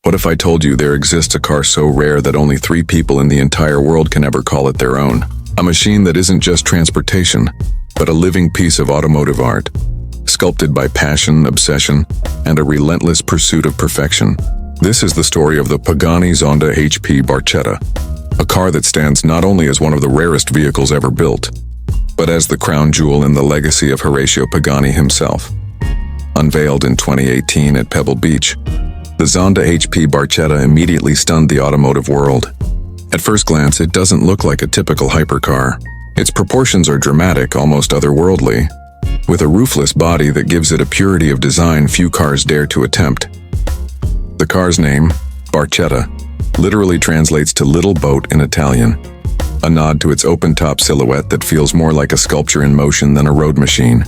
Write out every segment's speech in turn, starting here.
What if I told you there exists a car so rare that only 3 people in the entire world can ever call it their own? A machine that isn't just transportation, but a living piece of automotive art, sculpted by passion, obsession, and a relentless pursuit of perfection. This is the story of the Pagani Zonda HP Barchetta, a car that stands not only as one of the rarest vehicles ever built, but as the crown jewel in the legacy of Horacio Pagani himself. Unveiled in 2018 at Pebble Beach, the Zonda HP Barchetta immediately stunned the automotive world. At first glance, it doesn't look like a typical hypercar. Its proportions are dramatic, almost otherworldly, with a roofless body that gives it a purity of design few cars dare to attempt. The car's name, Barchetta, literally translates to little boat in Italian, a nod to its open-top silhouette that feels more like a sculpture in motion than a road machine.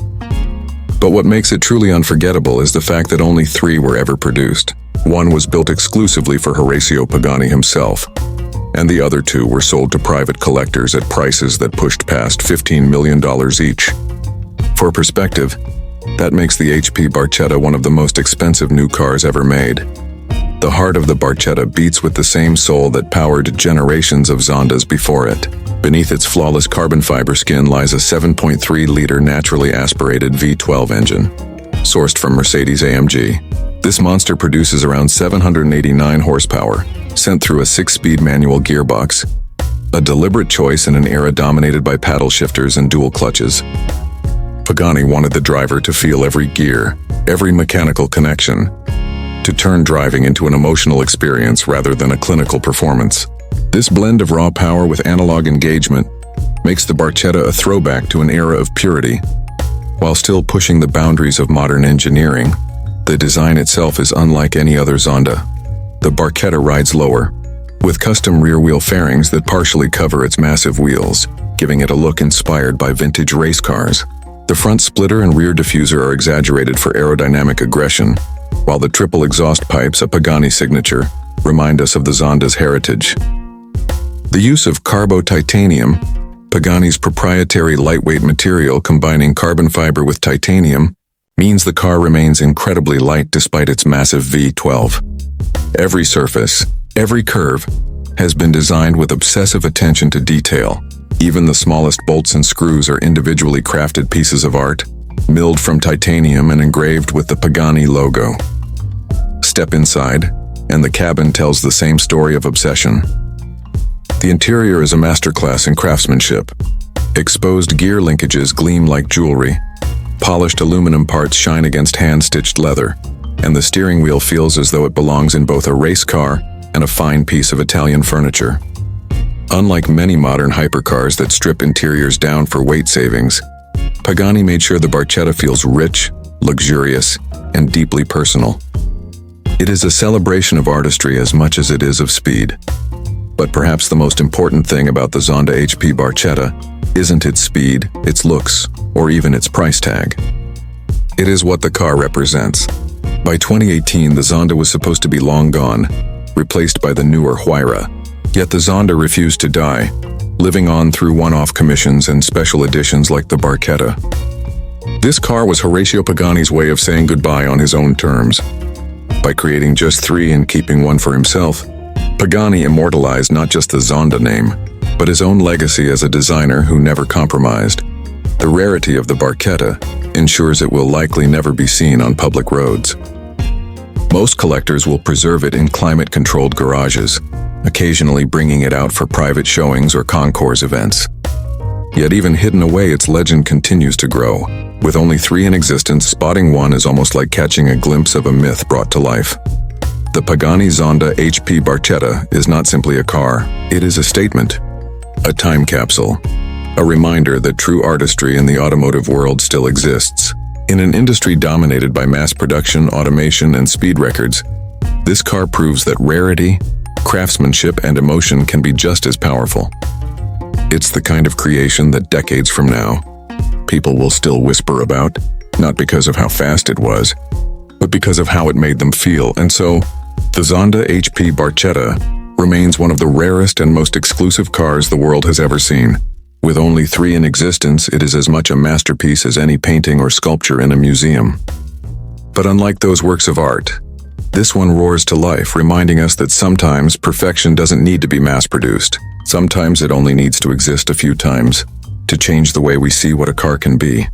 But what makes it truly unforgettable is the fact that only 3 were ever produced. One was built exclusively for Horacio Pagani himself, and the other 2 were sold to private collectors at prices that pushed past $15 million each. For perspective, that makes the HP Barchetta one of the most expensive new cars ever made. The heart of the Barchetta beats with the same soul that powered generations of Zondas before it. Beneath its flawless carbon fiber skin lies a 7.3-liter naturally aspirated V12 engine, sourced from Mercedes AMG. This monster produces around 789 horsepower, sent through a 6-speed manual gearbox, a deliberate choice in an era dominated by paddle shifters and dual clutches. Pagani wanted the driver to feel every gear, every mechanical connection, to turn driving into an emotional experience rather than a clinical performance. This blend of raw power with analog engagement makes the Barchetta a throwback to an era of purity, while still pushing the boundaries of modern engineering. The design itself is unlike any other Zonda. The Barchetta rides lower, with custom rear-wheel fairings that partially cover its massive wheels, giving it a look inspired by vintage race cars. The front splitter and rear diffuser are exaggerated for aerodynamic aggression, while the triple exhaust pipes, a Pagani signature, remind us of the Zonda's heritage. The use of carbo-titanium, Pagani's proprietary lightweight material combining carbon fiber with titanium, means the car remains incredibly light despite its massive V12. Every surface, every curve, has been designed with obsessive attention to detail. Even the smallest bolts and screws are individually crafted pieces of art, milled from titanium and engraved with the Pagani logo. Step inside, and the cabin tells the same story of obsession. The interior is a masterclass in craftsmanship. Exposed gear linkages gleam like jewelry, polished aluminum parts shine against hand-stitched leather, and the steering wheel feels as though it belongs in both a race car and a fine piece of Italian furniture. Unlike many modern hypercars that strip interiors down for weight savings, Pagani made sure the Barchetta feels rich, luxurious, and deeply personal. It is a celebration of artistry as much as it is of speed. But perhaps the most important thing about the Zonda HP Barchetta isn't its speed, its looks, or even its price tag. It is what the car represents. By 2018, the Zonda was supposed to be long gone, replaced by the newer Huayra. Yet the Zonda refused to die, living on through one-off commissions and special editions like the Barchetta. This car was Horacio Pagani's way of saying goodbye on his own terms. By creating just 3 and keeping 1 for himself, Pagani immortalized not just the Zonda name, but his own legacy as a designer who never compromised. The rarity of the Barchetta ensures it will likely never be seen on public roads. Most collectors will preserve it in climate-controlled garages, occasionally bringing it out for private showings or concours events. Yet even hidden away, its legend continues to grow. With only 3 in existence, spotting one is almost like catching a glimpse of a myth brought to life. The Pagani Zonda HP Barchetta is not simply a car, it is a statement, a time capsule, a reminder that true artistry in the automotive world still exists. In an industry dominated by mass production, automation, and speed records, this car proves that rarity, craftsmanship, and emotion can be just as powerful. It's the kind of creation that decades from now, people will still whisper about, not because of how fast it was, but because of how it made them feel. And so, the Zonda HP Barchetta remains one of the rarest and most exclusive cars the world has ever seen. With only 3 in existence, it is as much a masterpiece as any painting or sculpture in a museum. But unlike those works of art, This one roars to life, reminding us that sometimes perfection doesn't need to be mass-produced. Sometimes it only needs to exist a few times to change the way we see what a car can be.